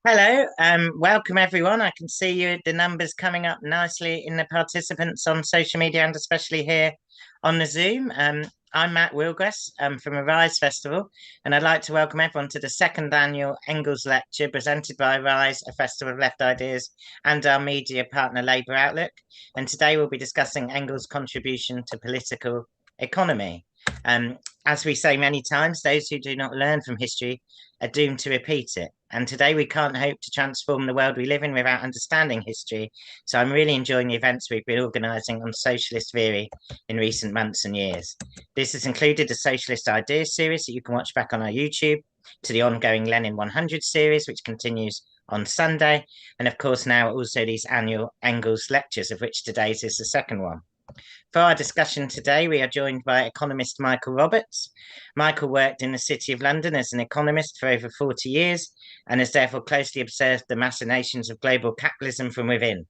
Hello, welcome everyone. I can see the numbers coming up nicely in the participants on social media and especially here on the Zoom. I'm Matt Wilgress from Arise Festival, and I'd like to welcome everyone to the second annual Engels Lecture presented by Arise, a festival of left ideas, and our media partner Labour Outlook. And today we'll be discussing Engels' contribution to political economy. As we say many times, those who do not learn from history are doomed to repeat it. And today we can't hope to transform the world we live in without understanding history. So I'm really enjoying the events we've been organising on socialist theory in recent months and years. This has included the Socialist Ideas series that you can watch back on our YouTube, to the ongoing Lenin 100 series, which continues on Sunday, and of course now also these annual Engels lectures, of which today's is the second one. For our discussion today, we are joined by economist Michael Roberts. Michael worked in the City of London as an economist for over 40 years and has therefore closely observed the machinations of global capitalism from within.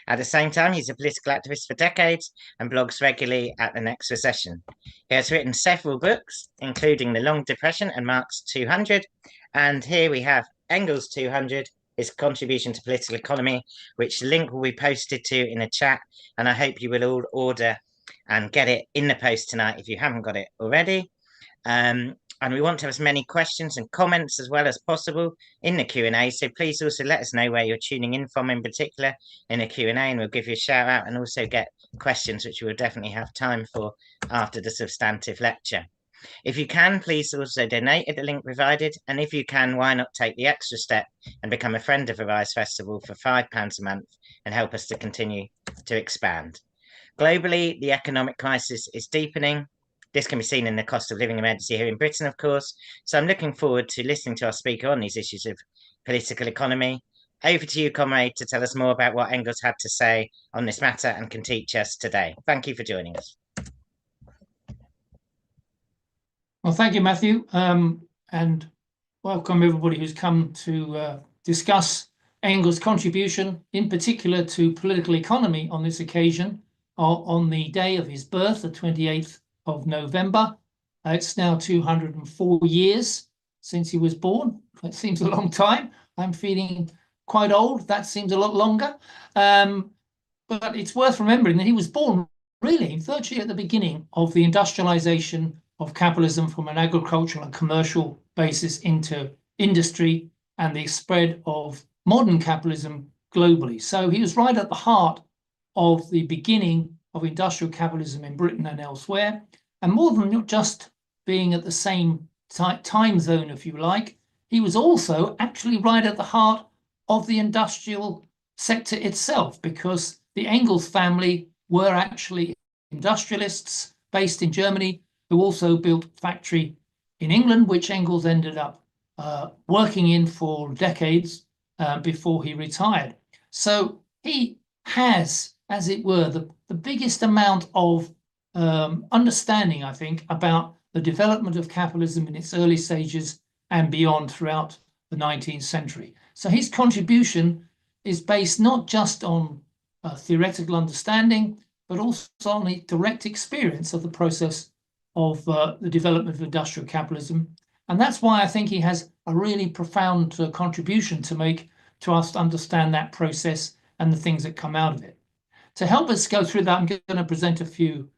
At the same time, he's a political activist for decades and blogs regularly at the Next Recession. He has written several books, including The Long Depression and Marx 200. And here we have Engels 200, his contribution to political economy, which the link will be posted to in the chat. And I hope you will all order and get it in the post tonight if you haven't got it already. And we want to have as many questions and comments as well as possible in the Q&A. So please also let us know where you're tuning in from in particular in the Q&A, and we'll give you a shout out and also get questions which we will definitely have time for after the substantive lecture. If you can, please also donate at the link provided. And if you can, why not take the extra step and become a friend of Arise Festival for £5 a month and help us to continue to expand. Globally, the economic crisis is deepening. This can be seen in the cost of living emergency here in Britain, of course. So I'm looking forward to listening to our speaker on these issues of political economy. Over to you, comrade, to tell us more about what Engels had to say on this matter and can teach us today. Thank you for joining us. Well, thank you, Matthew, and welcome everybody who's come to discuss Engels' contribution, in particular to political economy on this occasion, on the day of his birth, the 28th of November. It's now 204 years since he was born. It seems a long time. I'm feeling quite old. That seems a lot longer. But it's worth remembering that he was born really virtually at the beginning of the industrialization of capitalism from an agricultural and commercial basis into industry and the spread of modern capitalism globally. So he was right at the heart of the beginning of industrial capitalism in Britain and elsewhere. And more than just being at the same time zone, if you like, he was also actually right at the heart of the industrial sector itself, because the Engels family were actually industrialists based in Germany who also built a factory in England, which Engels ended up working in for decades before he retired. So he has, as it were, the biggest amount of understanding, I think, about the development of capitalism in its early stages and beyond throughout the 19th century. So his contribution is based not just on theoretical understanding, but also on the direct experience of the process of the development of industrial capitalism. And that's why I think he has a really profound contribution to make to us to understand that process and the things that come out of it. To help us go through that, I'm going to present a few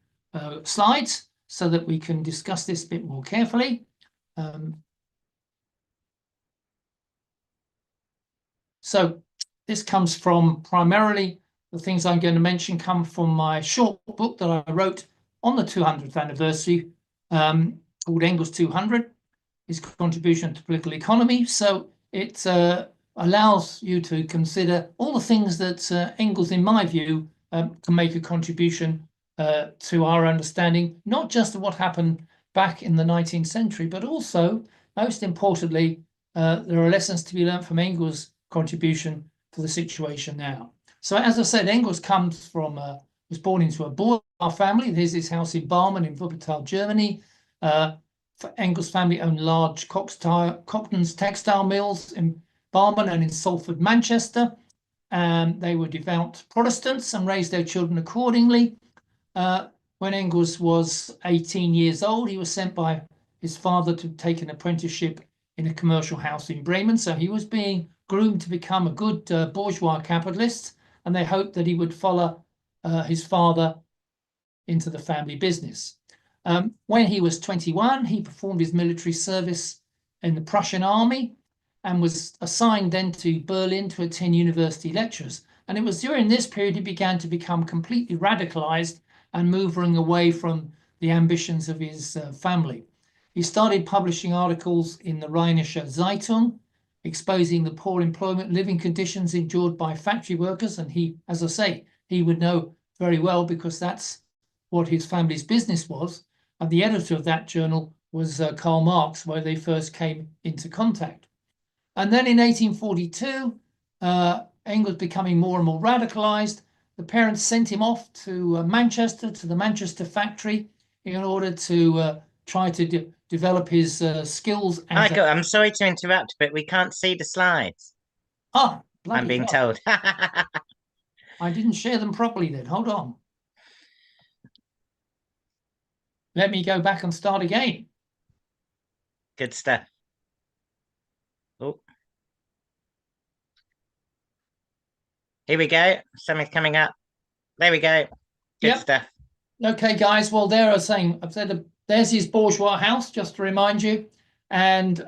slides so that we can discuss this a bit more carefully. So this comes from primarily the things I'm going to mention come from my short book that I wrote on the 200th anniversary called Engels 200, his contribution to political economy. So it allows you to consider all the things that Engels, in my view, can make a contribution to our understanding, not just of what happened back in the 19th century, but also, most importantly, there are lessons to be learned from Engels' contribution to the situation now. So as I said, Engels comes from, was born into a bourgeois family. There's his house in Barmen in Wuppertal, Germany. Engels' family owned large Cockton's textile mills in Barmen and in Salford, Manchester. They were devout Protestants and raised their children accordingly. When Engels was 18 years old, he was sent by his father to take an apprenticeship in a commercial house in Bremen. So he was being groomed to become a good bourgeois capitalist, and they hoped that he would follow his father into the family business. When he was 21, he performed his military service in the Prussian army and was assigned then to Berlin to attend university lectures. And it was during this period he began to become completely radicalized and moving away from the ambitions of his family. He started publishing articles in the Rheinische Zeitung, exposing the poor employment living conditions endured by factory workers. And he, as I say, he would know very well because that's what his family's business was. And the editor of that journal was Karl Marx, where they first came into contact. And then in 1842, Engels becoming more and more radicalized. The parents sent him off to Manchester, to the Manchester factory, in order to try to develop his skills. Michael, I'm sorry to interrupt, but we can't see the slides. Ah, bloody I'm being hell. told. I didn't share them properly then. Hold on. Let me go back and start again. Good stuff. Oh. Here we go. Something's coming up. There we go. Good Yep. stuff. Okay, guys. Well, there are saying I've said there's his bourgeois house, just to remind you, and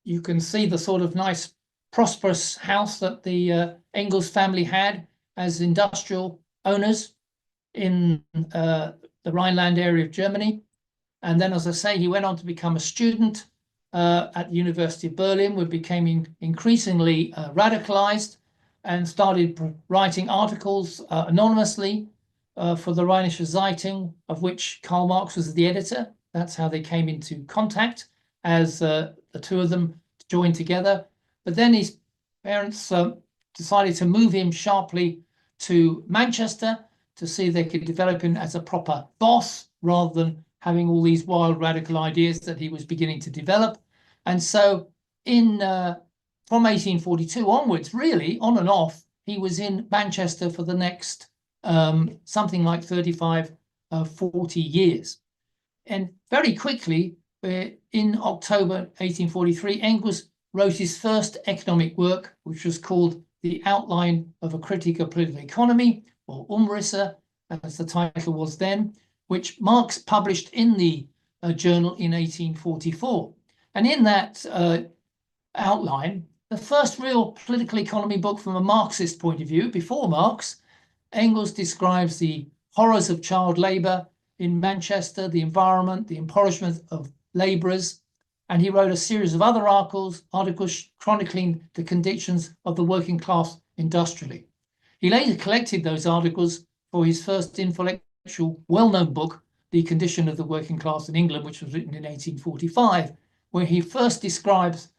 you can see the sort of nice, prosperous house that the Engels family had as industrial owners in the Rhineland area of Germany. And then, as I say, he went on to become a student at the University of Berlin, where he became increasingly radicalized and started writing articles anonymously for the Rheinische Zeitung, of which Karl Marx was the editor. That's how they came into contact, as the two of them joined together. But then his parents decided to move him sharply to Manchester to see if they could develop him as a proper boss rather than having all these wild radical ideas that he was beginning to develop. And so from 1842 onwards, really, on and off, he was in Manchester for the next something like 35, 40 years. And very quickly, in October 1843, Engels wrote his first economic work, which was called The Outline of a Critic of Political Economy, or Umrisse, as the title was then, which Marx published in the journal in 1844. And in that outline, the first real political economy book from a Marxist point of view, before Marx, Engels describes the horrors of child labor in Manchester, the environment, the impoverishment of laborers, and he wrote a series of other articles chronicling the conditions of the working class industrially. He later collected those articles for his first influential, well-known book, The Condition of the Working Class in England, which was written in 1845, where he first describes,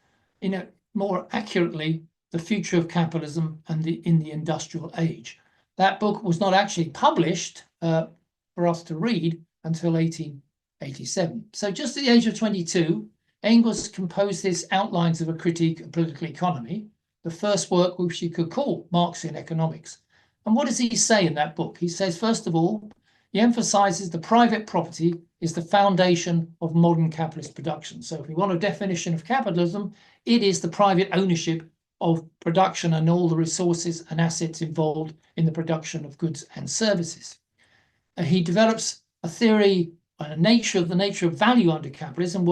more accurately, the future of capitalism and in the industrial age. That book was not actually published for us to read until 1887. So just at the age of 22, Engels composed his Outlines of a Critique of Political Economy, the first work which you could call Marxian economics. And what does he say in that book? He says, first of all, he emphasizes the private property is the foundation of modern capitalist production. So if we want a definition of capitalism, it is the private ownership of production and all the resources and assets involved in the production of goods and services. He develops a theory on the nature of value under capitalism.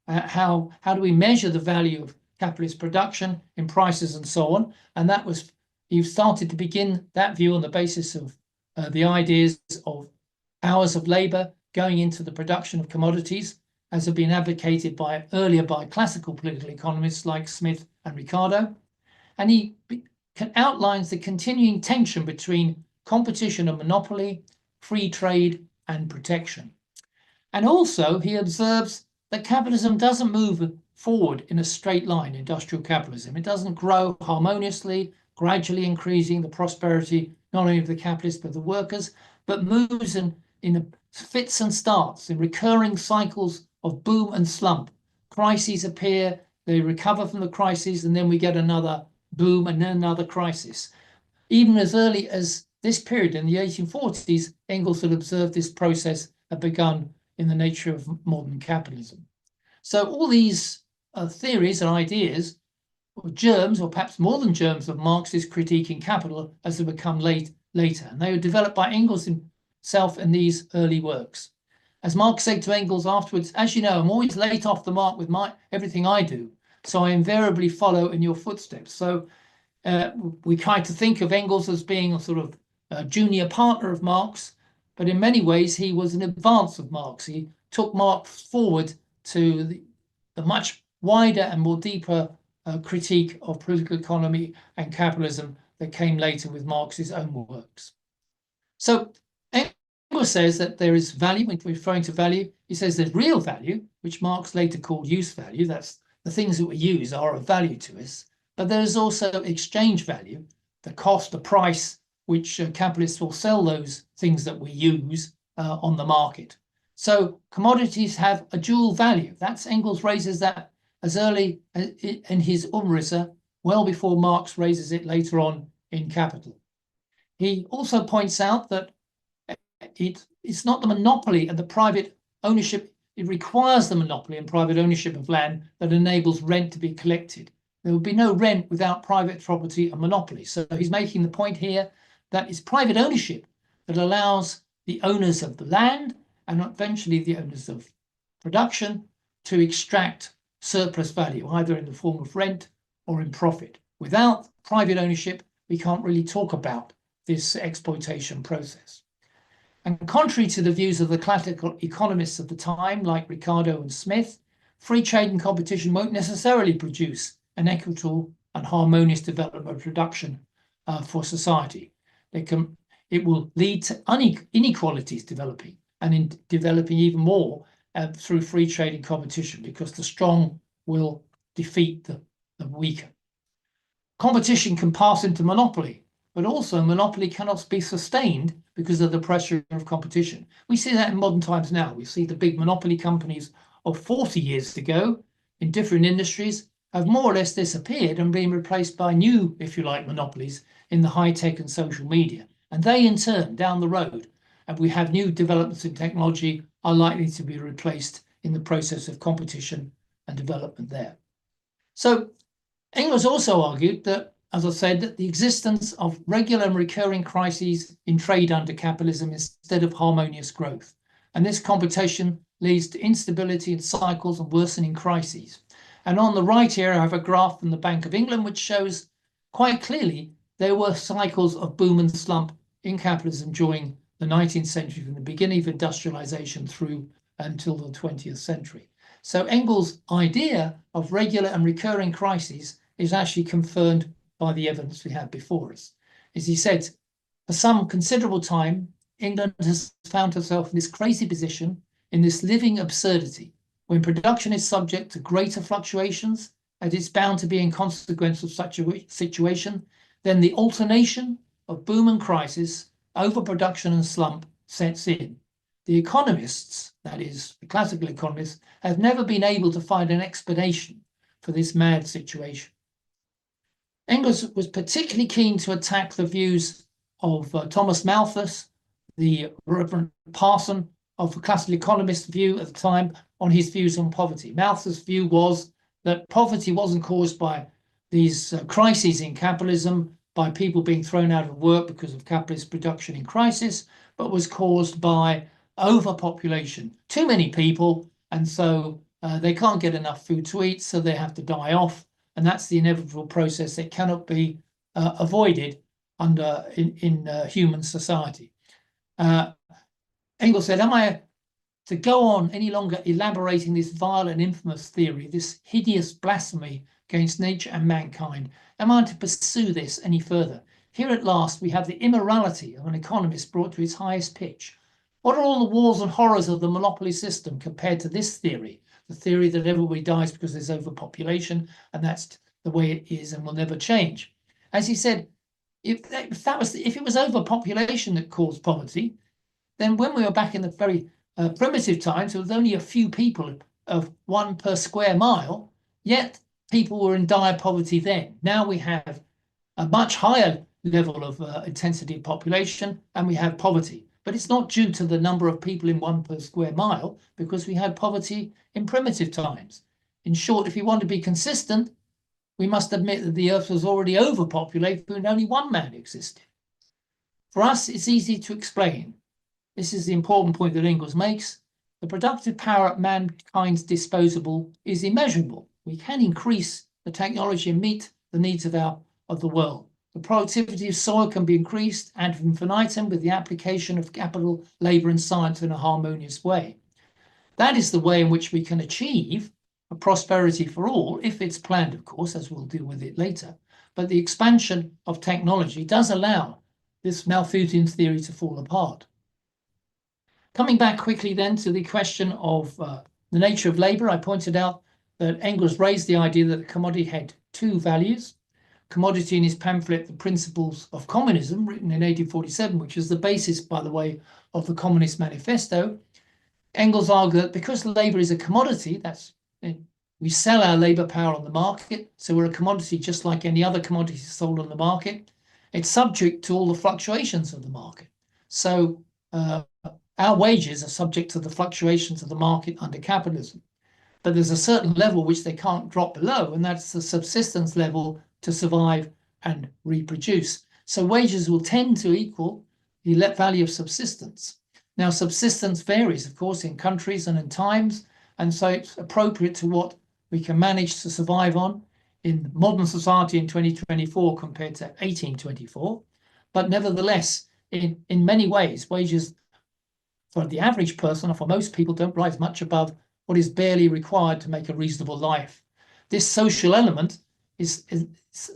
How do we measure the value of capitalist production in prices and so on? And that was, he started to begin that view on the basis of the ideas of hours of labor going into the production of commodities, as have been advocated earlier by classical political economists like Smith and Ricardo. And he outlines the continuing tension between competition and monopoly, free trade and protection. And also he observes that capitalism doesn't move forward in a straight line, industrial capitalism. It doesn't grow harmoniously, gradually increasing the prosperity not only of the capitalists but the workers, but moves in fits and starts, in recurring cycles of boom and slump. Crises appear, they recover from the crises, and then we get another boom and then another crisis. Even as early as this period in the 1840s, Engels had observed this process had begun in the nature of modern capitalism. So all these theories and ideas or germs, or perhaps more than germs, of Marxist critique in Capital as they become later. And they were developed by Engels himself in these early works. As Marx said to Engels afterwards, as you know, I'm always late off the mark with everything I do, so I invariably follow in your footsteps. So we try to think of Engels as being a sort of a junior partner of Marx, but in many ways he was in advance of Marx. He took Marx forward to the much wider and more deeper critique of political economy and capitalism that came later with Marx's own works. So Engels says that there is value. When referring to value, he says there's real value, which Marx later called use value. That's the things that we use are of value to us. But there is also exchange value, the cost, the price, which capitalists will sell those things that we use on the market. So commodities have a dual value. That's Engels raises that as early in his Umrisse, well before Marx raises it later on in Capital. He also points out that it's not the monopoly and the private ownership. It requires the monopoly and private ownership of land that enables rent to be collected. There would be no rent without private property and monopoly. So he's making the point here that it's private ownership that allows the owners of the land and eventually the owners of production to extract surplus value, either in the form of rent or in profit. Without private ownership, we can't really talk about this exploitation process. And contrary to the views of the classical economists of the time, like Ricardo and Smith, free trade and competition won't necessarily produce an equitable and harmonious development of production for society. It will lead to inequalities developing, and in developing even more through free trade and competition, because the strong will defeat the weaker. Competition can pass into monopoly, but also monopoly cannot be sustained because of the pressure of competition. We see that in modern times now. We see the big monopoly companies of 40 years ago in different industries have more or less disappeared and been replaced by new, if you like, monopolies in the high-tech and social media. And they, in turn, down the road, and we have new developments in technology, are likely to be replaced in the process of competition and development there. So Engels also argued that, as I said, that the existence of regular and recurring crises in trade under capitalism instead of harmonious growth. And this competition leads to instability and cycles and worsening crises. And on the right here, I have a graph from the Bank of England, which shows quite clearly there were cycles of boom and slump in capitalism during the 19th century, from the beginning of industrialization through until the 20th century. So Engels' idea of regular and recurring crises is actually confirmed by the evidence we have before us. As he said, for some considerable time, England has found herself in this crazy position, in this living absurdity, when production is subject to greater fluctuations, and it's bound to be in consequence of such a situation, then the alternation of boom and crisis, overproduction and slump sets in. The economists, that is, the classical economists, have never been able to find an explanation for this mad situation. Engels was particularly keen to attack the views of Thomas Malthus, the Reverend parson of the classical economist view at the time, on his views on poverty. Malthus' view was that poverty wasn't caused by these crises in capitalism, by people being thrown out of work because of capitalist production in crisis, but was caused by overpopulation. Too many people, and so they can't get enough food to eat, so they have to die off. And that's the inevitable process that cannot be avoided in human society. Engels said, am I to go on any longer elaborating this vile and infamous theory, this hideous blasphemy against nature and mankind? Am I to pursue this any further? Here at last we have the immorality of an economist brought to its highest pitch. What are all the wars and horrors of the monopoly system compared to this theory? The theory that everybody dies because there's overpopulation, and that's the way it is and will never change. As he said, if it was overpopulation that caused poverty, then when we were back in the very primitive times, there was only a few people of 1 per square mile, yet people were in dire poverty then. Now we have a much higher level of intensity of population, and we have poverty. But it's not due to the number of people in 1 per square mile, because we had poverty in primitive times. In short, if you want to be consistent, we must admit that the Earth was already overpopulated when only one man existed. For us, it's easy to explain. This is the important point that Engels makes. The productive power at mankind's disposal is immeasurable. We can increase the technology and meet the needs of the world. The productivity of soil can be increased ad infinitum with the application of capital, labour and science in a harmonious way. That is the way in which we can achieve a prosperity for all, if it's planned, of course, as we'll deal with it later. But the expansion of technology does allow this Malthusian theory to fall apart. Coming back quickly then to the question of the nature of labour, I pointed out that Engels raised the idea that the commodity had two values. Commodity in his pamphlet, The Principles of Communism, written in 1847, which is the basis, by the way, of the Communist Manifesto. Engels argued that because labour is a commodity, we sell our labour power on the market, so we're a commodity just like any other commodity sold on the market. It's subject to all the fluctuations of the market. So our wages are subject to the fluctuations of the market under capitalism. But there's a certain level which they can't drop below, and that's the subsistence level to survive and reproduce. So wages will tend to equal the value of subsistence. Now, subsistence varies, of course, in countries and in times, and so it's appropriate to what we can manage to survive on in modern society in 2024 compared to 1824. But nevertheless, in many ways, wages for the average person or for most people don't rise much above what is barely required to make a reasonable life. This social element is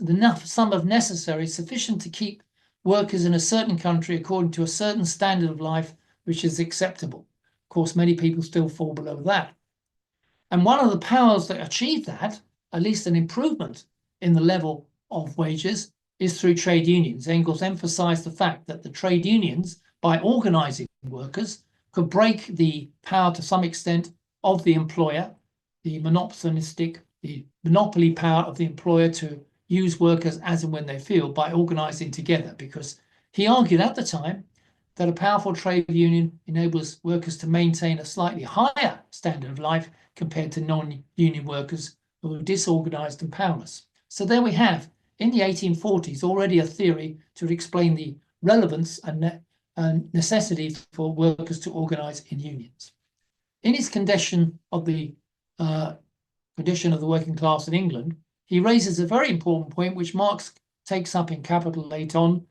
enough sum of necessary sufficient to keep workers in a certain country according to a certain standard of life which is acceptable. Of course, many people still fall below that. And one of the powers that achieve that, at least an improvement in the level of wages, is through trade unions. Engels emphasized the fact that the trade unions, by organizing workers, could break the power to some extent of the employer, the monopoly power of the employer to use workers as and when they feel by organizing together, because he argued at the time that a powerful trade union enables workers to maintain a slightly higher standard of life compared to non-union workers who are disorganized and powerless. So there we have, in the 1840s, already a theory to explain the relevance and necessity for workers to organize in unions. In his condition of the working class in England, he raises a very important point which Marx takes up in Capital later on,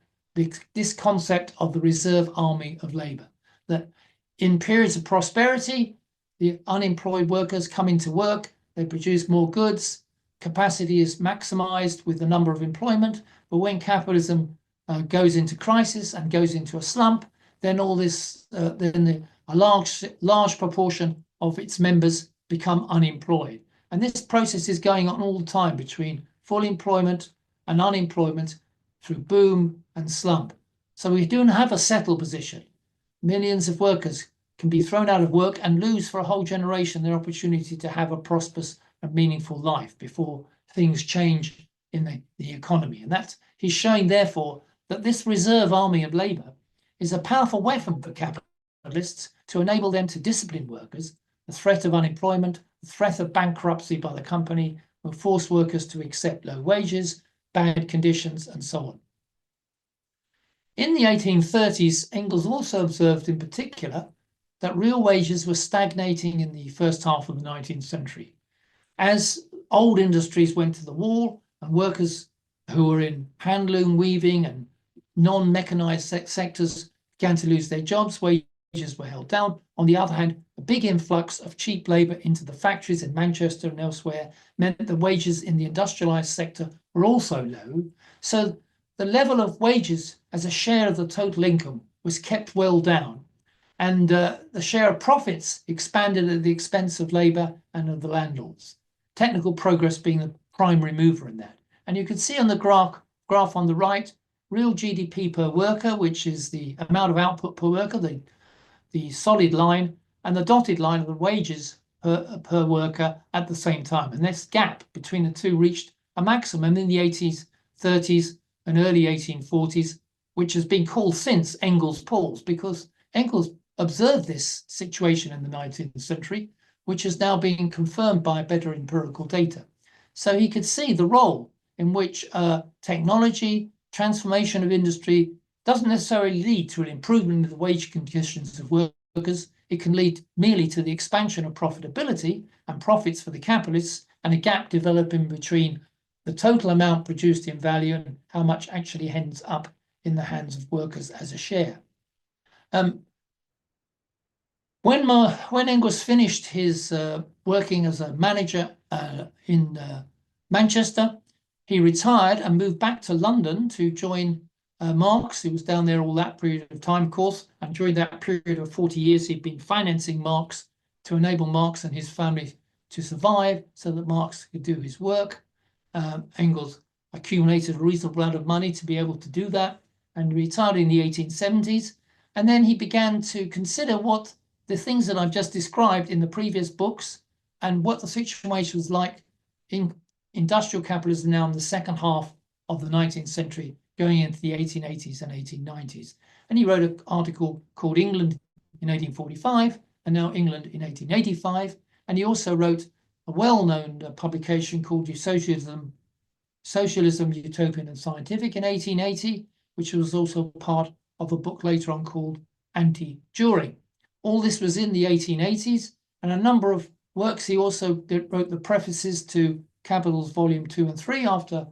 this concept of the reserve army of labour, that in periods of prosperity, the unemployed workers come into work, they produce more goods, capacity is maximised with the number of employment, but when capitalism goes into crisis and goes into a slump, then all this, a large proportion of its members become unemployed. And this process is going on all the time between full employment and unemployment through boom and slump. So we don't have a settled position. Millions of workers can be thrown out of work and lose for a whole generation their opportunity to have a prosperous and meaningful life before things change in the economy. And that he's showing, therefore, that this reserve army of labour is a powerful weapon for capitalists to enable them to discipline workers. The threat of unemployment, the threat of bankruptcy by the company will force workers to accept low wages, bad conditions, and so on. In the 1830s, Engels also observed in particular that real wages were stagnating in the first half of the 19th century. As old industries went to the wall and workers who were in handloom, weaving and non-mechanized sectors began to lose their jobs, wages were held down. On the other hand, a big influx of cheap labour into the factories in Manchester and elsewhere meant that the wages in the industrialised sector were also low. So the level of wages as a share of the total income was kept well down. And the share of profits expanded at the expense of labour and of the landlords. Technical progress being the primary mover in that. And you can see on the graph on the right, real GDP per worker, which is the amount of output per worker, the solid line, and the dotted line of the wages per worker at the same time. And this gap between the two reached a maximum in the 1830s and early 1840s, which has been called since Engels' pause, because Engels observed this situation in the 19th century, which is now being confirmed by better empirical data. So he could see the role in which technology, transformation of industry doesn't necessarily lead to an improvement in the wage conditions of workers. It can lead merely to the expansion of profitability and profits for the capitalists, and a gap developing between the total amount produced in value and how much actually ends up in the hands of workers as a share. When Engels finished his working as a manager in Manchester, he retired and moved back to London to join Marx. He was down there all that period of time, of course, and during that period of 40 years, he'd been financing Marx to enable Marx and his family to survive so that Marx could do his work. Engels accumulated a reasonable amount of money to be able to do that and retired in the 1870s. And then he began to consider what the things that I've just described in the previous books and what the situation was like in industrial capitalism now in the second half of the 19th century, going into the 1880s and 1890s. And he wrote an article called England in 1845 and now England in 1885. And he also wrote a well-known publication called Socialism, Utopian and Scientific in 1880, which was also part of a book later on called Anti-Juring. All this was in the 1880s, and a number of works. He also wrote the prefaces to Capital's Volume 2 and 3 after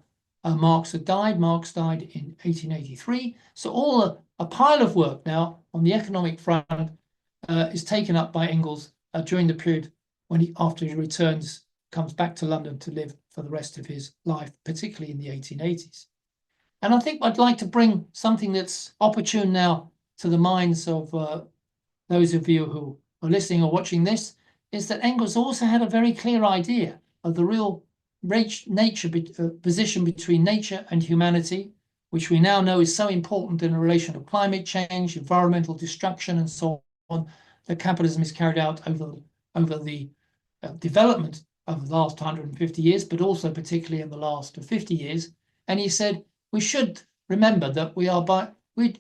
Marx had died. Marx died in 1883. So all a pile of work now on the economic front is taken up by Engels during the period when after he returns, comes back to London to live for the rest of his life, particularly in the 1880s. And I think I'd like to bring something that's opportune now to the minds of those of you who are listening or watching this, is that Engels also had a very clear idea of the real position between nature and humanity, which we now know is so important in relation to climate change, environmental destruction, and so on, that capitalism is carried out over the development of the last 150 years, but also particularly in the last 50 years. And he said, we should remember that we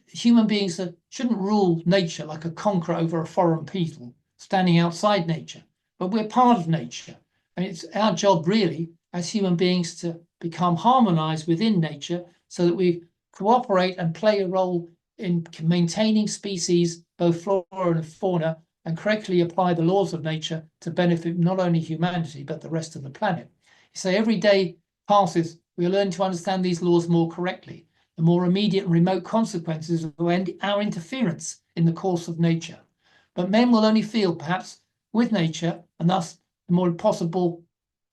human beings that shouldn't rule nature like a conqueror over a foreign people standing outside nature, but we're part of nature. And it's our job really as human beings to become harmonized within nature so that we cooperate and play a role in maintaining species, both flora and fauna, and correctly apply the laws of nature to benefit not only humanity, but the rest of the planet. So every day passes, we learn to understand these laws more correctly, the more immediate and remote consequences of our interference in the course of nature. But men will only feel perhaps with nature, and thus the more possible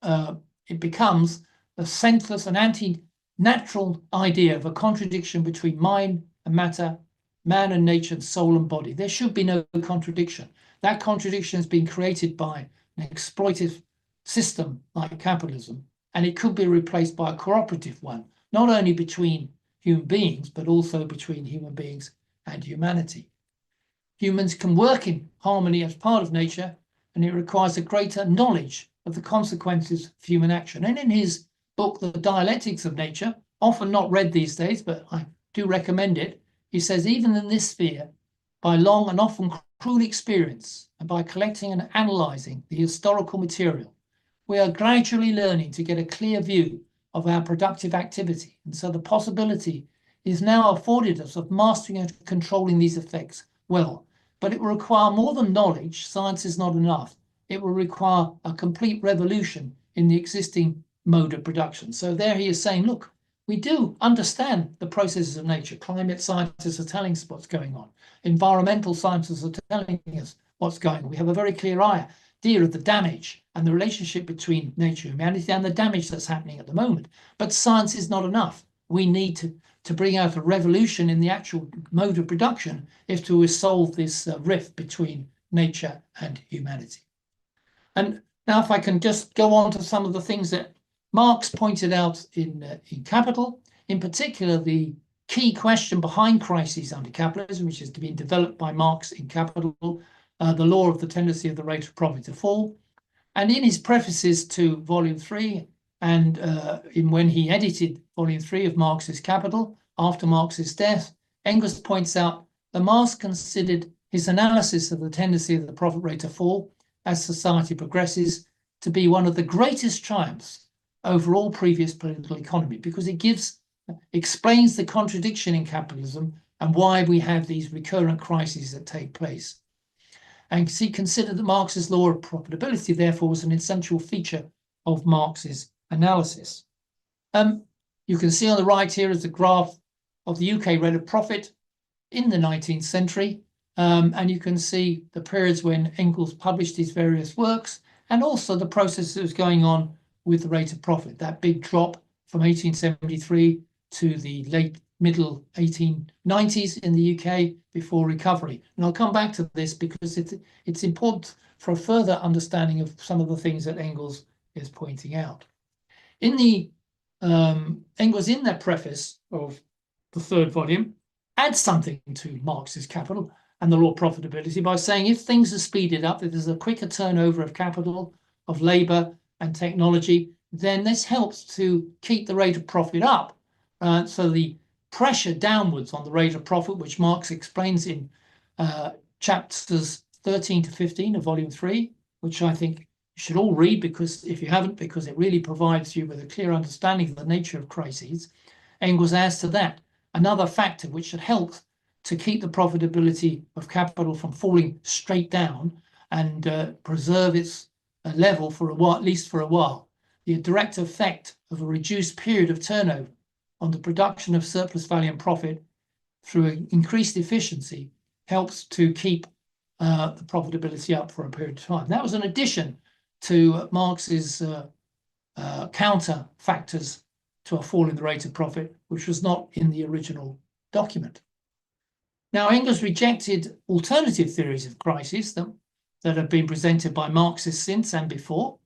it becomes a senseless and anti-natural idea of a contradiction between mind and matter, man and nature, and soul and body. There should be no contradiction. That contradiction has been created by an exploitive system like capitalism, and it could be replaced by a cooperative one, not only between human beings, but also between human beings and humanity. Humans can work in harmony as part of nature, and it requires a greater knowledge of the consequences of human action. And in his book, The Dialectics of Nature, often not read these days, but I do recommend it, he says, even in this sphere, by long and often cruel experience, and by collecting and analysing the historical material, we are gradually learning to get a clear view of our productive activity. And so the possibility is now afforded us of mastering and controlling these effects well. But it will require more than knowledge. Science is not enough. It will require a complete revolution in the existing mode of production. So there he is saying, look, we do understand the processes of nature. Climate scientists are telling us what's going on. Environmental scientists are telling us what's going on. We have a very clear idea of the damage and the relationship between nature and humanity and the damage that's happening at the moment. But science is not enough. We need to bring out a revolution in the actual mode of production if to solve this rift between nature and humanity. And now if I can just go on to some of the things that Marx pointed out in Capital, in particular the key question behind crises under capitalism, which is being developed by Marx in Capital, the law of the tendency of the rate of profit to fall. And in his prefaces to Volume 3, and when he edited Volume 3 of Marx's Capital, after Marx's death, Engels points out that Marx considered his analysis of the tendency of the profit rate to fall as society progresses to be one of the greatest triumphs over all previous political economy, because it explains the contradiction in capitalism and why we have these recurrent crises that take place. And he considered that Marx's law of profitability, therefore, was an essential feature of Marx's analysis. You can see on the right here is the graph of the UK rate of profit in the 19th century. And you can see the periods when Engels published his various works, and also the process that was going on with the rate of profit, that big drop from 1873 to the middle 1890s in the UK before recovery. And I'll come back to this because it's important for a further understanding of some of the things that Engels is pointing out. Engels, in that preface of the third volume, adds something to Marx's Capital and the law of profitability by saying if things are speeded up, if there's a quicker turnover of capital, of labor and technology, then this helps to keep the rate of profit up. So the pressure downwards on the rate of profit, which Marx explains in chapters 13 to 15 of volume 3, which I think you should all read, because if you haven't, because it really provides you with a clear understanding of the nature of crises. Engels adds to that another factor which should help to keep the profitability of capital from falling straight down and preserve its level for a while, at least for a while. The direct effect of a reduced period of turnover on the production of surplus value and profit through increased efficiency helps to keep the profitability up for a period of time. That was an addition to Marx's counter factors to a fall in the rate of profit, which was not in the original document. Now, Engels rejected alternative theories of crisis that have been presented by Marxists since and before,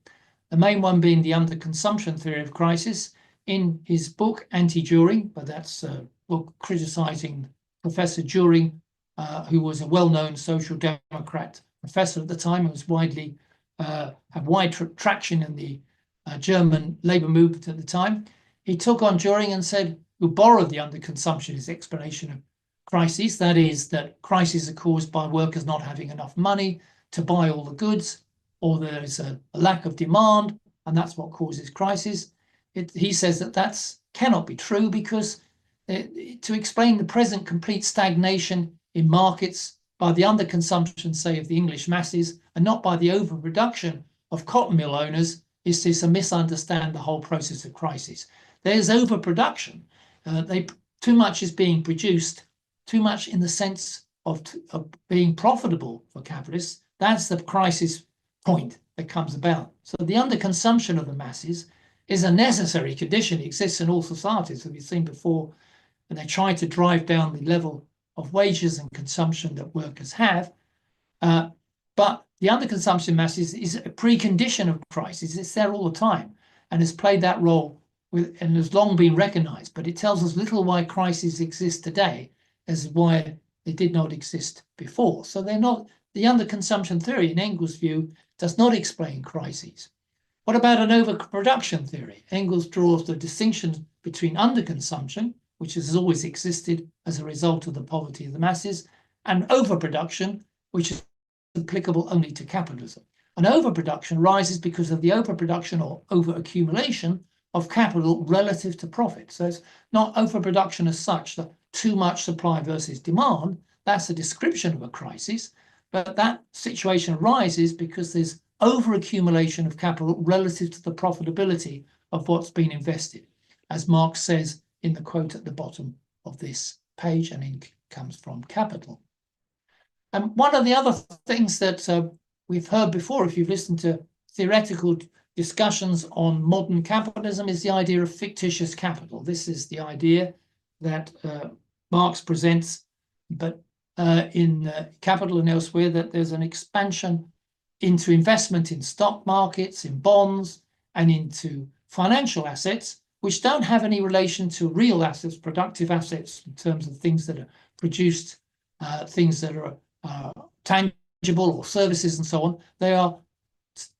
the main one being the underconsumption theory of crisis. In his book, Anti-Düring, but that's a book criticizing Professor Düring, who was a well-known social democrat professor at the time and was had wide traction in the German labor movement at the time. He took on Düring and said, who borrowed the underconsumption as explanation of crises, that is, that crises are caused by workers not having enough money to buy all the goods, or there is a lack of demand, and that's what causes crises. He says that cannot be true because to explain the present complete stagnation in markets by the underconsumption, say, of the English masses, and not by the overproduction of cotton mill owners, is to misunderstand the whole process of crisis. There's overproduction. Too much is being produced, too much in the sense of being profitable for capitalists. That's the crisis point that comes about. So the underconsumption of the masses is a necessary condition. It exists in all societies, as we've seen before, and they try to drive down the level of wages and consumption that workers have. But the underconsumption masses is a precondition of crisis. It's there all the time and has played that role and has long been recognized. But it tells us little why crises exist today as why they did not exist before. So they're not, the underconsumption theory, in Engels' view, does not explain crises. What about an overproduction theory? Engels draws the distinction between underconsumption, which has always existed as a result of the poverty of the masses, and overproduction, which is applicable only to capitalism. And overproduction rises because of the overproduction or overaccumulation of capital relative to profit. So it's not overproduction as such, that too much supply versus demand. That's a description of a crisis, but that situation arises because there's overaccumulation of capital relative to the profitability of what's been invested, as Marx says in the quote at the bottom of this page, and it comes from Capital. And one of the other things that we've heard before, if you've listened to theoretical discussions on modern capitalism, is the idea of fictitious capital. This is the idea that Marx presents, but in Capital and elsewhere, that there's an expansion into investment in stock markets, in bonds, and into financial assets, which don't have any relation to real assets, productive assets, in terms of things that are produced, things that are tangible or services and so on. They are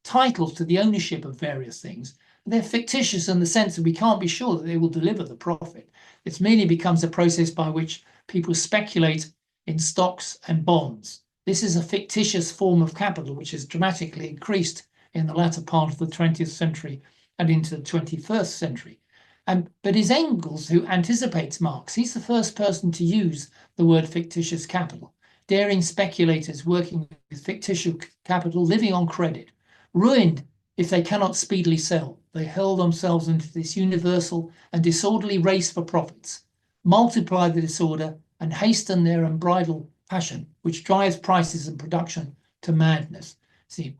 titles to the ownership of various things. They're fictitious in the sense that we can't be sure that they will deliver the profit. It merely becomes a process by which people speculate in stocks and bonds. This is a fictitious form of capital, which has dramatically increased in the latter part of the 20th century and into the 21st century. But it's Engels who anticipates Marx. He's the first person to use the word fictitious capital. Daring speculators working with fictitious capital, living on credit, ruined if they cannot speedily sell. They hurl themselves into this universal and disorderly race for profits, multiply the disorder, and hasten their unbridled passion, which drives prices and production to madness. See,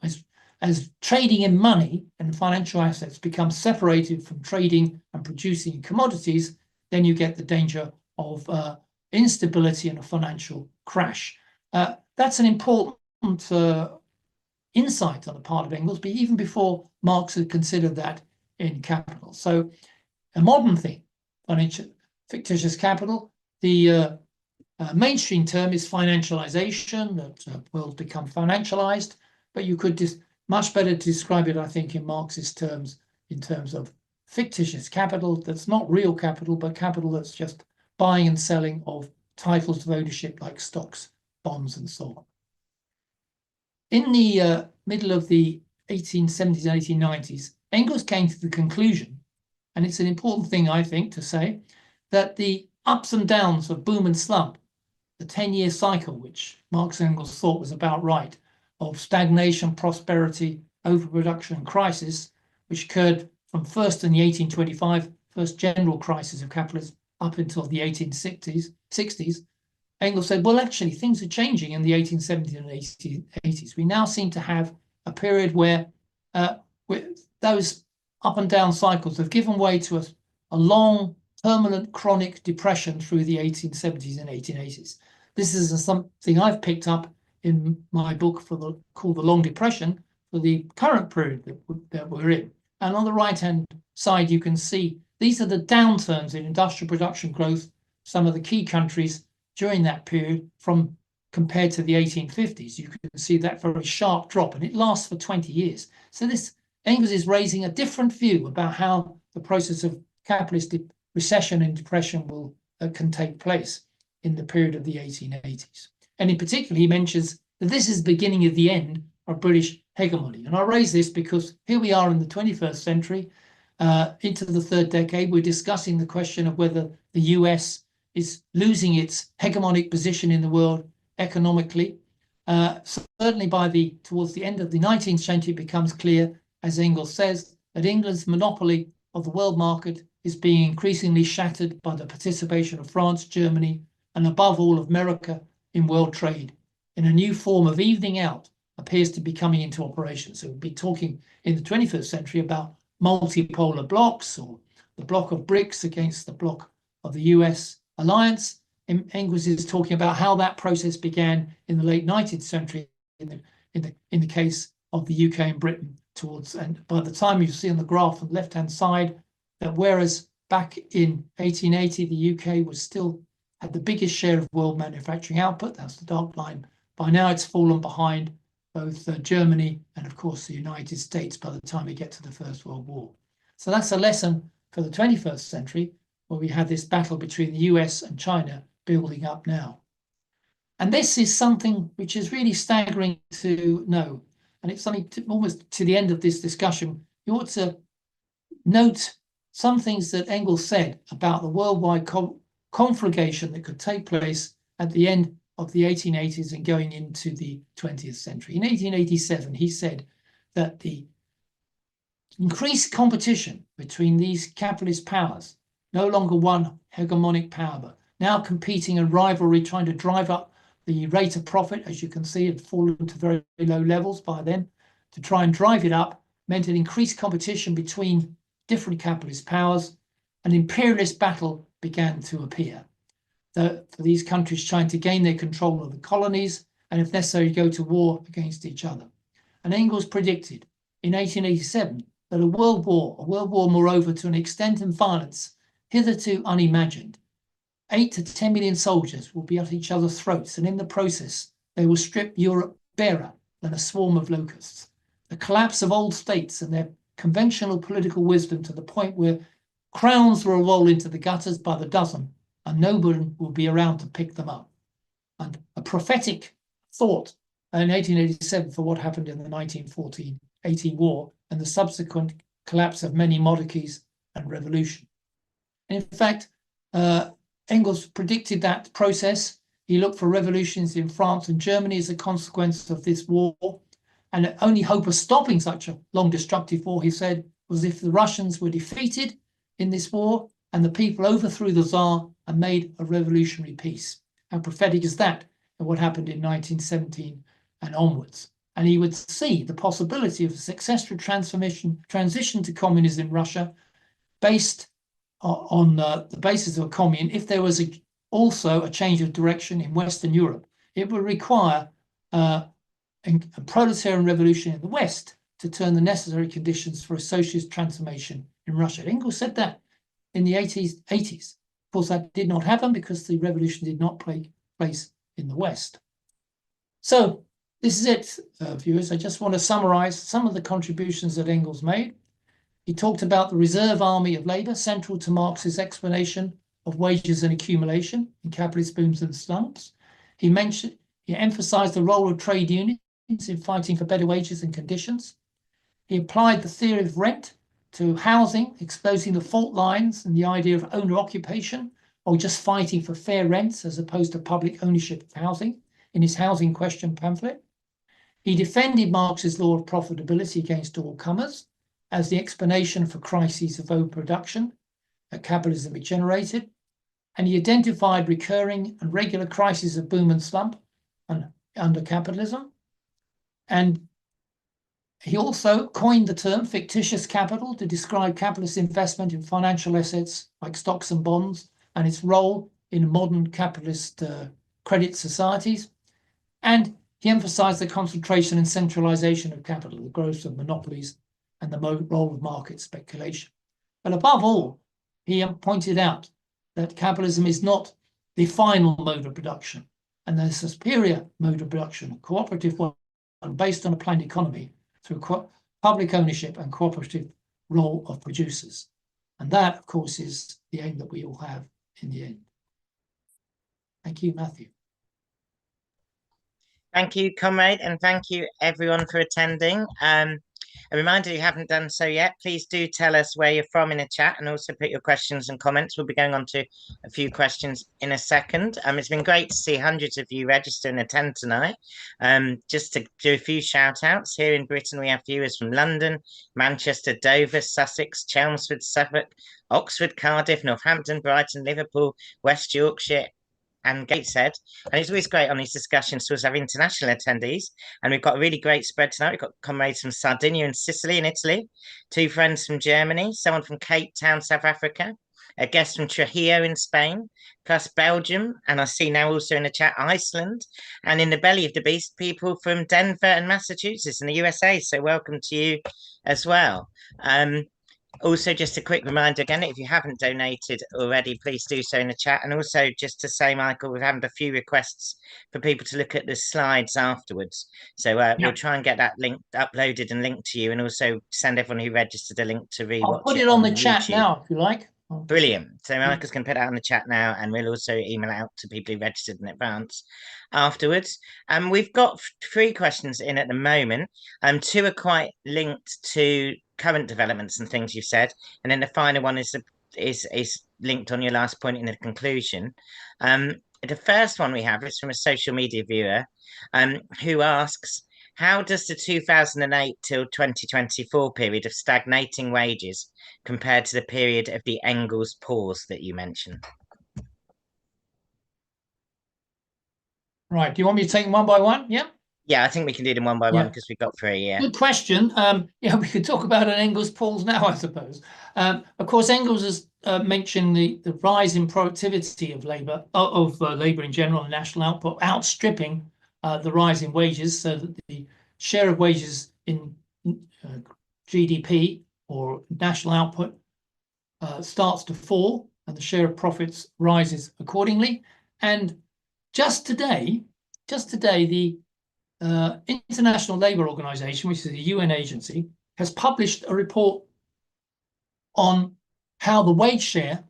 as trading in money and financial assets becomes separated from trading and producing commodities, then you get the danger of instability and a financial crash. That's an important insight on the part of Engels, but even before Marx had considered that in Capital. So a modern thing, financial fictitious capital, the mainstream term is financialization, that world's become financialized, but you could much better describe it, I think, in Marxist terms, in terms of fictitious capital that's not real capital, but capital that's just buying and selling of titles of ownership like stocks, bonds, and so on. In the middle of the 1870s and 1890s, Engels came to the conclusion, and it's an important thing, I think, to say, that the ups and downs of boom and slump, the 10-year cycle, which Marx and Engels thought was about right, of stagnation, prosperity, overproduction, and crisis, which occurred from first in the 1825, first general crisis of capitalism, up until the 1860s, Engels said, well, actually, things are changing in the 1870s and 1880s. We now seem to have a period where those up and down cycles have given way to a long, permanent, chronic depression through the 1870s and 1880s. This is something I've picked up in my book called The Long Depression for the current period that we're in. And on the right-hand side, you can see these are the downturns in industrial production growth, some of the key countries during that period compared to the 1850s. You can see that very sharp drop, and it lasts for 20 years. So Engels is raising a different view about how the process of capitalist recession and depression can take place in the period of the 1880s. And in particular, he mentions that this is the beginning of the end of British hegemony. And I raise this because here we are in the 21st century, into the third decade. We're discussing the question of whether the US is losing its hegemonic position in the world economically. Certainly towards the end of the 19th century, it becomes clear, as Engels says, that England's monopoly of the world market is being increasingly shattered by the participation of France, Germany, and above all of America in world trade. In a new form of evening out appears to be coming into operation. So we'll be talking in the 21st century about multipolar blocks, or the block of BRICS against the block of the US alliance. Engels is talking about how that process began in the late 19th century in the case of the UK and Britain and by the time you see on the graph on the left-hand side that whereas back in 1880 the UK had the biggest share of world manufacturing output, that's the dark line, by now it's fallen behind both Germany and of course the United States by the time we get to the First World War. So that's a lesson for the 21st century, where we have this battle between the US and China building up now. And this is something which is really staggering to know. And it's something almost to the end of this discussion. You ought to note some things that Engels said about the worldwide conflagration that could take place at the end of the 1880s and going into the 20th century. In 1887, he said that the increased competition between these capitalist powers, no longer one hegemonic power, but now competing in rivalry, trying to drive up the rate of profit, as you can see, had fallen to very low levels by then. To try and drive it up meant an increased competition between different capitalist powers. An imperialist battle began to appear. For these countries trying to gain their control of the colonies and, if necessary, go to war against each other. And Engels predicted in 1887 that a world war moreover to an extent and violence hitherto unimagined, 8 to 10 million soldiers will be at each other's throats, and in the process they will strip Europe barer than a swarm of locusts. The collapse of old states and their conventional political wisdom to the point where crowns will roll into the gutters by the dozen, and nobody will be around to pick them up. And a prophetic thought in 1887 for what happened in the 1914-18 war and the subsequent collapse of many monarchies and revolution. And in fact, Engels predicted that process. He looked for revolutions in France and Germany as a consequence of this war. And the only hope of stopping such a long destructive war, he said, was if the Russians were defeated in this war and the people overthrew the Tsar and made a revolutionary peace. How prophetic is that of what happened in 1917 and onwards? And he would see the possibility of a successful transition to communism in Russia based on the basis of a commune if there was also a change of direction in Western Europe. It would require a proletarian revolution in the West to turn the necessary conditions for a socialist transformation in Russia. Engels said that in the 80s. Of course, that did not happen because the revolution did not take place in the West. So this is it, viewers. I just want to summarize some of the contributions that Engels made. He talked about the reserve army of labor, central to Marx's explanation of wages and accumulation in capitalist booms and slumps. He emphasized the role of trade unions in fighting for better wages and conditions. He applied the theory of rent to housing, exposing the fault lines and the idea of owner occupation, or just fighting for fair rents as opposed to public ownership of housing in his Housing Question pamphlet. He defended Marx's law of profitability against all comers as the explanation for crises of overproduction that capitalism had generated. And he identified recurring and regular crises of boom and slump under capitalism. And he also coined the term fictitious capital to describe capitalist investment in financial assets like stocks and bonds and its role in modern capitalist credit societies. And he emphasized the concentration and centralization of capital, the growth of monopolies, and the role of market speculation. But above all, he pointed out that capitalism is not the final mode of production, and there's a superior mode of production, a cooperative one based on a planned economy through public ownership and cooperative role of producers. And that, of course, is the aim that we all have in the end. Thank you, Matthew. Thank you, comrade, and thank you everyone for attending. A reminder, if you haven't done so yet, please do tell us where you're from in the chat and also put your questions and comments. We'll be going on to a few questions in a second. It's been great to see hundreds of you register and attend tonight. Just to do a few shout outs, here in Britain, we have viewers from London, Manchester, Dover, Sussex, Chelmsford, Suffolk, Oxford, Cardiff, Northampton, Brighton, Liverpool, West Yorkshire, and Gateshead. And it's always great on these discussions to have international attendees. And we've got a really great spread tonight. We've got comrades from Sardinia and Sicily in Italy, two friends from Germany, someone from Cape Town, South Africa, a guest from Trujillo in Spain, plus Belgium. And I see now also in the chat, Iceland, and in the belly of the beast, people from Denver and Massachusetts in the USA. So welcome to you as well. Also, just a quick reminder again, if you haven't donated already, please do so in the chat. And also just to say, Michael, we've had a few requests for people to look at the slides afterwards. So we'll try and get that link uploaded and linked to you, and also send everyone who registered a link to rewatch it. I'll put it on the chat now, if you like. Brilliant. So Michael's going to put that on the chat now, and we'll also email out to people who registered in advance afterwards. We've got 3 questions in at the moment. 2 are quite linked to current developments and things you've said, and then the final one is linked on your last point in the conclusion. The first one we have is from a social media viewer who asks, how does the 2008 till 2024 period of stagnating wages compare to the period of the Engels pause that you mentioned? Right. Do you want me to take them one by one? Yeah. Yeah, I think we can do them one by one because we've got 3. Yeah. Good question. We could talk about an Engels pause now, I suppose. Of course, Engels has mentioned the rise in productivity of labor, labor in general and national output outstripping the rise in wages, so that the share of wages in GDP or national output starts to fall, and the share of profits rises accordingly. And just today, the International Labour Organization, which is a UN agency, has published a report on how the wage share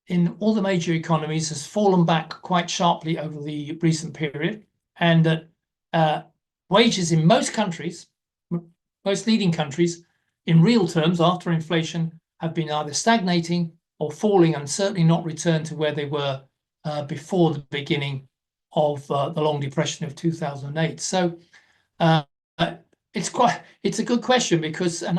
in all the major economies has fallen back quite sharply over the recent period, and that wages in most countries, most leading countries, in real terms, after inflation, have been either stagnating or falling, and certainly not returned to where they were before the beginning of the long depression of 2008. So uh, it's a good question, because on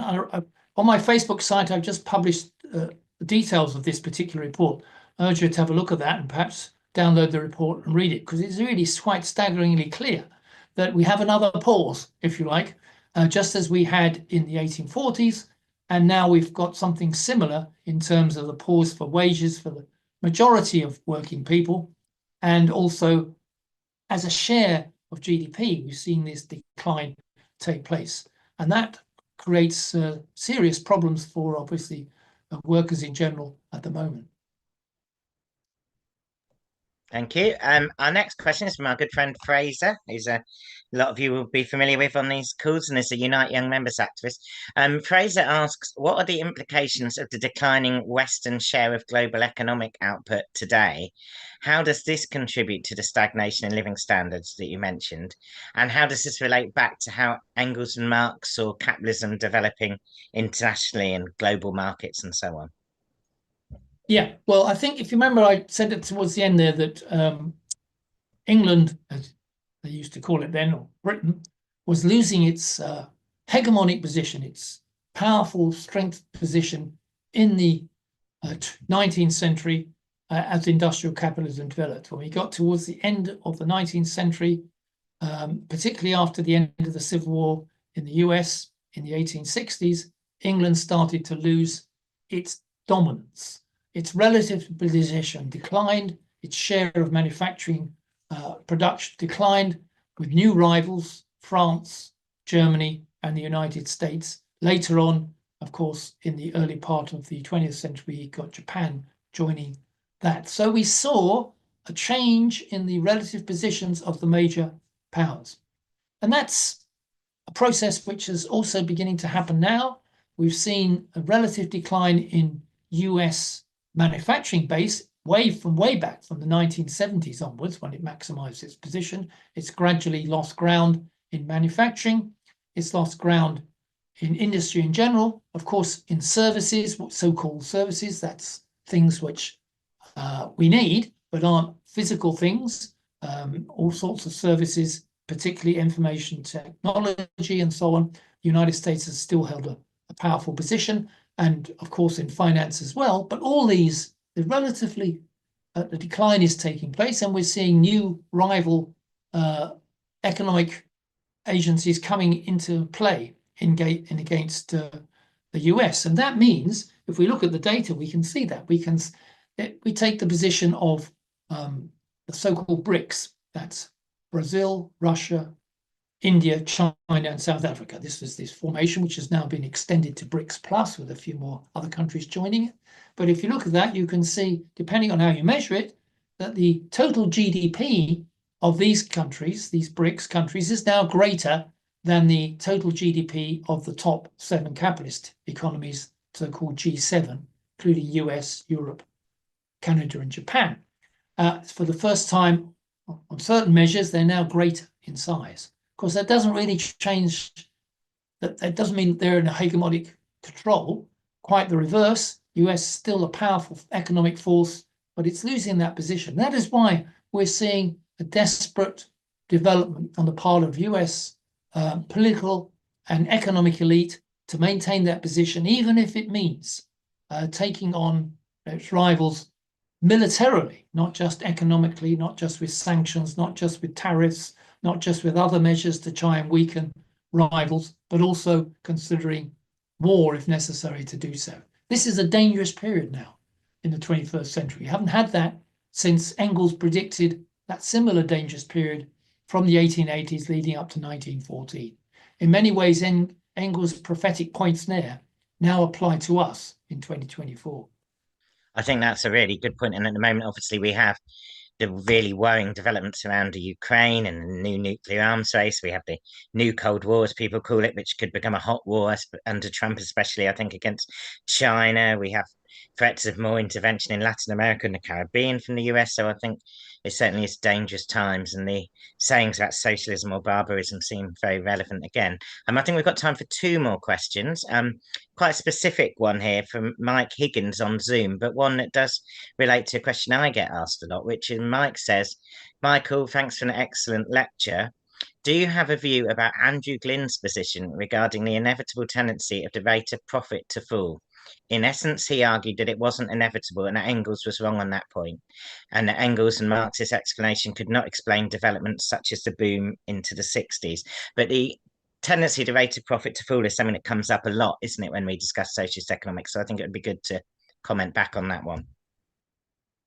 my Facebook site I've just published the details of this particular report. I urge you to have a look at that and perhaps download the report and read it, because it's really quite staggeringly clear that we have another pause, if you like, just as we had in the 1840s. And now we've got something similar in terms of the pause for wages for the majority of working people. And also, as a share of GDP, we've seen this decline take place. And that creates serious problems for, obviously, workers in general at the moment. Thank you. Our next question is from our good friend Fraser, who's a lot of you will be familiar with on these calls, and is a Unite Young Members activist. Fraser asks, what are the implications of the declining Western share of global economic output today? How does this contribute to the stagnation in living standards that you mentioned? And how does this relate back to how Engels and Marx saw capitalism developing internationally in global markets and so on? Yeah, well, I think if you remember, I said it towards the end there that England, as they used to call it then, or Britain, was losing its hegemonic position, its powerful strength position in the 19th century as industrial capitalism developed. When we got towards the end of the 19th century, particularly after the end of the Civil War in the US in the 1860s, England started to lose its dominance. Its relative position declined, its share of manufacturing production declined, with new rivals, France, Germany, and the United States. Later on, of course, in the early part of the 20th century, you got Japan joining that. So we saw a change in the relative positions of the major powers. And that's a process which is also beginning to happen now. We've seen a relative decline in US manufacturing base way back from the 1970s onwards, when it maximized its position. It's gradually lost ground in manufacturing. It's lost ground in industry in general. Of course, in services, so-called services, that's things which we need, but aren't physical things. All sorts of services, particularly information technology and so on. The United States has still held a powerful position, and of course in finance as well. But all these, the decline is taking place, and we're seeing new rival economic agencies coming into play against the US. And that means, if we look at the data, we can see that. We take the position of the so-called BRICS. That's Brazil, Russia, India, China, and South Africa. This is this formation, which has now been extended to BRICS Plus, with a few more other countries joining it. But if you look at that, you can see, depending on how you measure it, that the total GDP of these countries, these BRICS countries, is now greater than the total GDP of the top 7 capitalist economies, so-called G7, including US, Europe, Canada, and Japan. For the first time, on certain measures, they're now greater in size. Of course, that doesn't really change, that doesn't mean they're in a hegemonic control. Quite the reverse. US is still a powerful economic force, but it's losing that position. That is why we're seeing a desperate development on the part of US political and economic elite to maintain that position, even if it means taking on its rivals militarily, not just economically, not just with sanctions, not just with tariffs, not just with other measures to try and weaken rivals, but also considering war if necessary to do so. This is a dangerous period now in the 21st century. We haven't had that since Engels predicted that similar dangerous period from the 1880s leading up to 1914. In many ways, Engels' prophetic points there now apply to us in 2024. I think that's a really good point. And at the moment, obviously, we have the really worrying developments around the Ukraine and the new nuclear arms race. We have the new Cold War, as people call it, which could become a hot war under Trump, especially, I think, against China. We have threats of more intervention in Latin America and the Caribbean from the US. So I think it certainly is dangerous times, and the sayings about socialism or barbarism seem very relevant again. I think we've got time for two more questions. Quite a specific one here from Mike Higgins on Zoom, but one that does relate to a question I get asked a lot, which is Mike says, Michael, thanks for an excellent lecture. Do you have a view about Andrew Glynn's position regarding the inevitable tendency of the rate of profit to fall? In essence, he argued that it wasn't inevitable and that Engels was wrong on that point, and that Engels and Marx's explanation could not explain developments such as the boom into the 60s. But the tendency of the rate of profit to fall is something that comes up a lot, isn't it, when we discuss socialist economics? So I think it would be good to comment back on that one.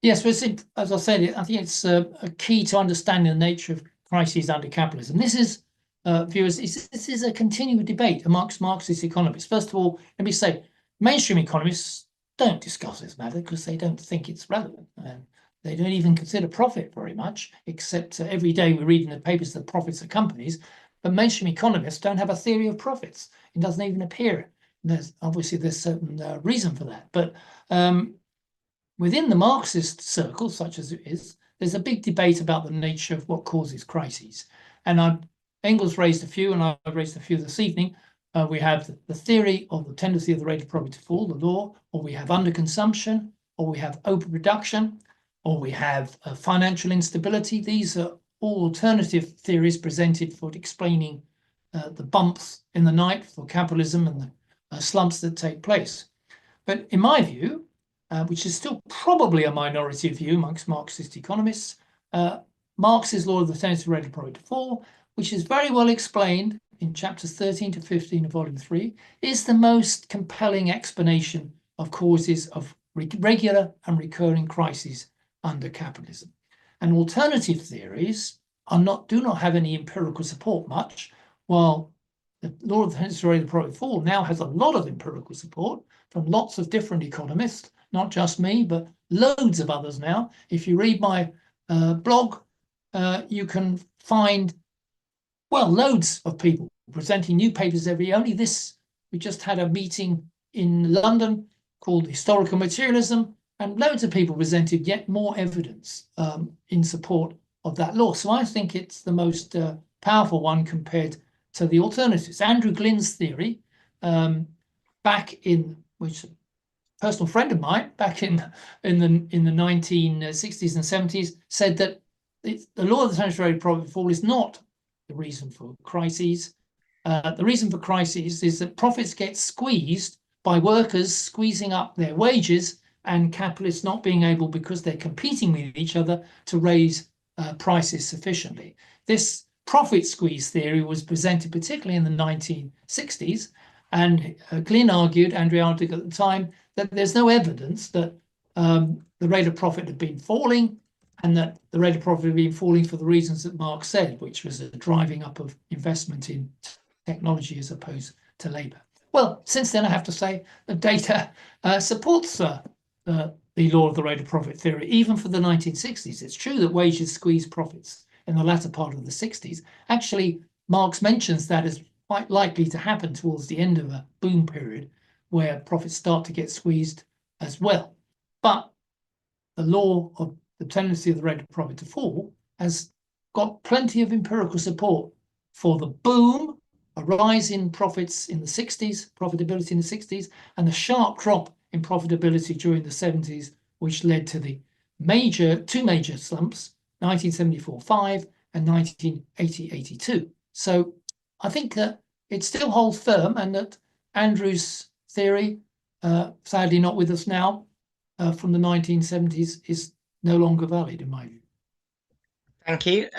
Yes, but as I said, I think it's a key to understanding the nature of crises under capitalism. This is, viewers, this is a continuing debate amongst Marxist economists. First of all, let me say, mainstream economists don't discuss this matter because they don't think it's relevant. They don't even consider profit very much, except every day we read in the papers that profits are companies. But mainstream economists don't have a theory of profits. It doesn't even appear. There's certain reason for that. But within the Marxist circles, such as it is, there's a big debate about the nature of what causes crises. And Engels raised a few, and I've raised a few this evening. We have the theory of the tendency of the rate of profit to fall, the law, or we have underconsumption, or we have overproduction, or we have financial instability. These are all alternative theories presented for explaining the bumps in the night for capitalism and the slumps that take place. But in my view, which is still probably a minority view amongst Marxist economists, Marx's law of the tendency of the rate of profit to fall, which is very well explained in chapters 13 to 15 of volume 3, is the most compelling explanation of causes of regular and recurring crises under capitalism. And alternative theories do not have any empirical support much, while the law of the tendency of the rate of profit to fall now has a lot of empirical support from lots of different economists, not just me, but loads of others now. If you read my blog, you can find, well, loads of people presenting new papers we just had a meeting in London called Historical Materialism, and loads of people presented yet more evidence in support of that law. So I think it's the most powerful one compared to the alternatives. Andrew Glynn's theory, which a personal friend of mine back in the 1960s and 70s, said that the law of the tendency of the rate of profit fall is not the reason for crises. The reason for crises is that profits get squeezed by workers squeezing up their wages and capitalists not being able, because they're competing with each other, to raise prices sufficiently. This profit squeeze theory was presented particularly in the 1960s, and Glynn argued, Andrew argued at the time, that there's no evidence that the rate of profit had been falling, and that the rate of profit had been falling for the reasons that Marx said, which was a driving up of investment in technology as opposed to labour. Well, since then, I have to say the data supports the law of the rate of profit theory, even for the 1960s. It's true that wages squeezed profits in the latter part of the 60s. Actually, Marx mentions that as quite likely to happen towards the end of a boom period where profits start to get squeezed as well. But the law of the tendency of the rate of profit to fall has got plenty of empirical support for the boom, a rise in profits in the 60s, profitability in the 60s, and the sharp drop in profitability during the 70s, which led to the two major slumps, 1974-5 and 1980-82. So I think that it still holds firm, and that Andrew's theory, sadly not with us now, from the 1970s, is no longer valid in my view. Thank you.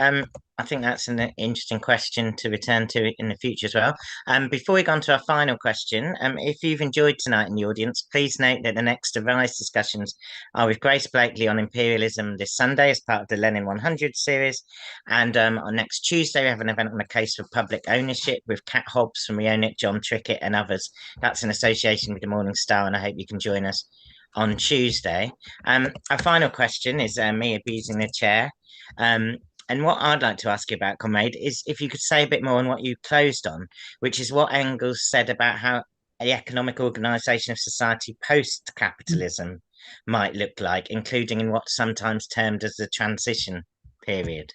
I think that's an interesting question to return to in the future as well. Before we go on to our final question, if you've enjoyed tonight in the audience, please note that the next Arise discussions are with Grace Blakely on imperialism this Sunday as part of the Lenin 100 series. And on next Tuesday, we have an event on the case for public ownership with Kat Hobbs from We Own It, John Trickett and others. That's in association with the Morning Star, and I hope you can join us on Tuesday. Our final question is me abusing the chair. And what I'd like to ask you about, comrade, is if you could say a bit more on what you closed on, which is what Engels said about how the economic organisation of society post-capitalism might look like, including in what's sometimes termed as the transition period?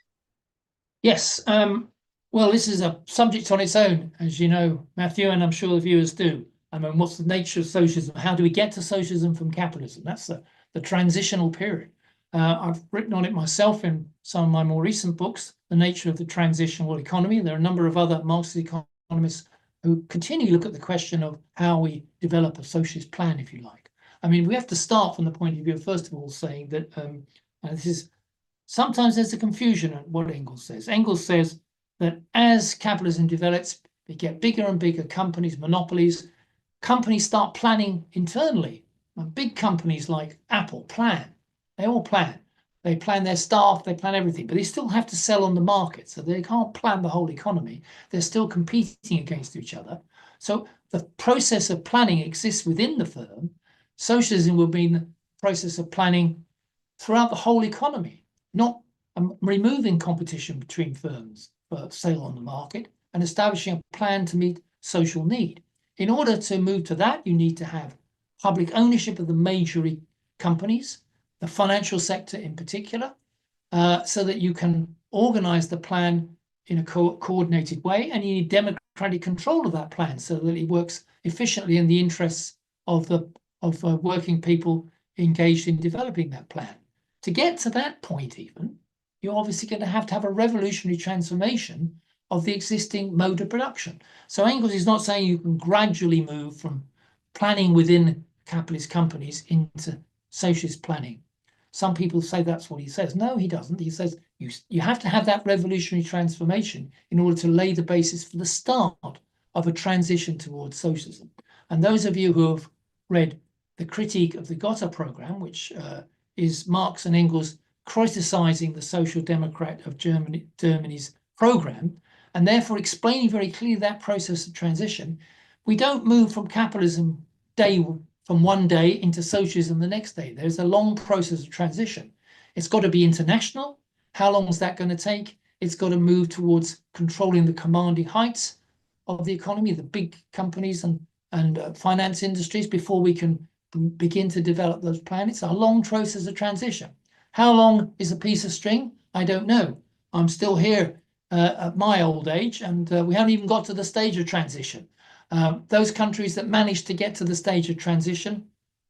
Yes. Well, this is a subject on its own, as you know, Matthew, and I'm sure the viewers do. I mean, what's the nature of socialism? How do we get to socialism from capitalism? That's the transitional period. I've written on it myself in some of my more recent books, The Nature of the Transitional Economy. There are a number of other Marxist economists who continue to look at the question of how we develop a socialist plan, if you like. I mean, we have to start from the point of view, first of all, saying that this is sometimes there's a confusion on what Engels says. Engels says that as capitalism develops, we get bigger and bigger companies, monopolies. Companies start planning internally. And big companies like Apple plan. They all plan. They plan their staff, they plan everything, but they still have to sell on the market. So they can't plan the whole economy. They're still competing against each other. So the process of planning exists within the firm. Socialism will be the process of planning throughout the whole economy, not removing competition between firms for sale on the market and establishing a plan to meet social need. In order to move to that, you need to have public ownership of the major companies, the financial sector in particular, so that you can organize the plan in a coordinated way, and you need democratic control of that plan so that it works efficiently in the interests of working people engaged in developing that plan. To get to that point, even, you're obviously going to have a revolutionary transformation of the existing mode of production. So Engels is not saying you can gradually move from planning within capitalist companies into socialist planning. Some people say that's what he says. No, he doesn't. He says you have to have that revolutionary transformation in order to lay the basis for the start of a transition towards socialism. And those of you who have read the critique of the Gotha program, which is Marx and Engels criticizing the Social Democrat of Germany's program, and therefore explaining very clearly that process of transition. We don't move from capitalism from one day into socialism the next day. There's a long process of transition. It's got to be international. How long is that going to take? It's got to move towards controlling the commanding heights of the economy, the big companies and finance industries, before we can begin to develop those plans. It's a long process of transition. How long is a piece of string? I don't know. I'm still here at my old age, and we haven't even got to the stage of transition. Those countries that managed to get to the stage of transition,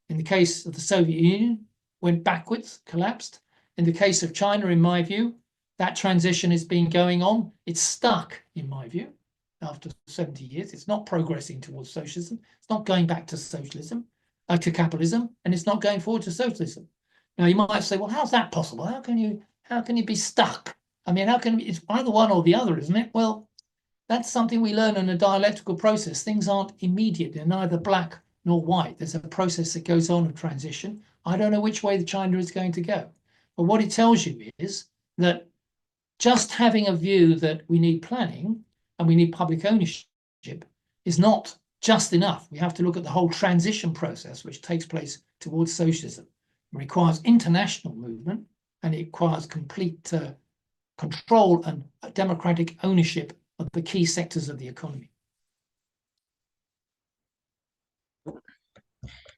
in the case of the Soviet Union, went backwards, collapsed. In the case of China, in my view, that transition has been going on. It's stuck, in my view, after 70 years. It's not progressing towards socialism. It's not going back to socialism, to capitalism, and it's not going forward to socialism. Now, you might say, well, how's that possible? How can you be stuck? I mean, it's either one or the other, isn't it? Well, that's something we learn in a dialectical process. Things aren't immediate. They're neither black nor white. There's a process that goes on of transition. I don't know which way the China is going to go. But what it tells you is that just having a view that we need planning and we need public ownership is not just enough. We have to look at the whole transition process which takes place towards socialism. It requires international movement, and it requires complete control and democratic ownership of the key sectors of the economy.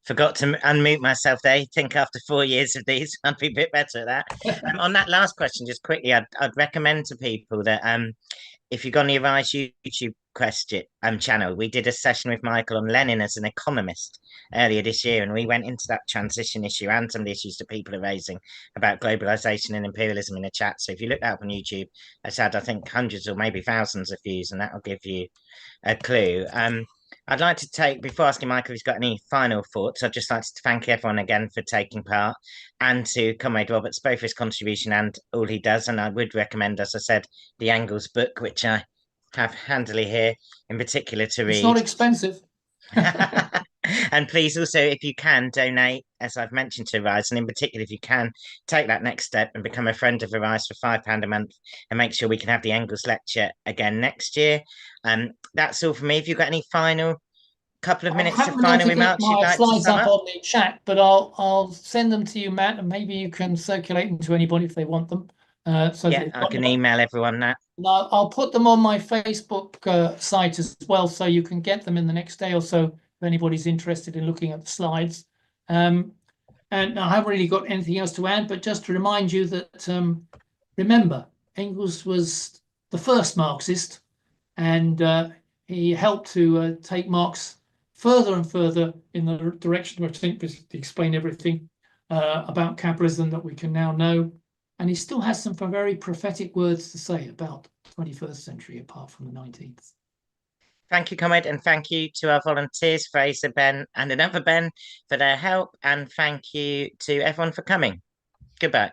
Forgot to unmute myself there. I think after 4 years of these, I'd be a bit better at that. On that last question, just quickly, I'd recommend to people that if you've got any Arise YouTube channel, we did a session with Michael on Lenin as an economist earlier this year, and we went into that transition issue and some of the issues that people are raising about globalization and imperialism in a chat. So if you look that up on YouTube, it's had, I think, hundreds or maybe thousands of views, and that will give you a clue. I'd like to take, before asking Michael if he's got any final thoughts, I'd just like to thank everyone again for taking part, and to Comrade Roberts, both his contribution and all he does. And I would recommend, as I said, the Engels book, which I have handily here in particular to read. It's not expensive. And please also, if you can, donate, as I've mentioned, to Arise, and in particular, if you can, take that next step and become a friend of Arise for £5 a month, and make sure we can have the Engels lecture again next year. That's all for me. If you've got any final couple of minutes of final remarks you'd like to sum up? On the chat, but I'll send them to you, Matt, and maybe you can circulate them to anybody if they want them. So yeah, I can email everyone that. I'll put them on my Facebook site as well, so you can get them in the next day or so. anybody's interested in looking at the slides. And I haven't really got anything else to add, but just to remind you that, remember, Engels was the first Marxist, and he helped to take Marx further and further in the direction which I think was to explain everything about capitalism that we can now know. And he still has some very prophetic words to say about the 21st century, apart from the 19th. Thank you, Comrade, and thank you to our volunteers, Fraser, Ben, and another Ben, for their help. And thank you to everyone for coming. Goodbye.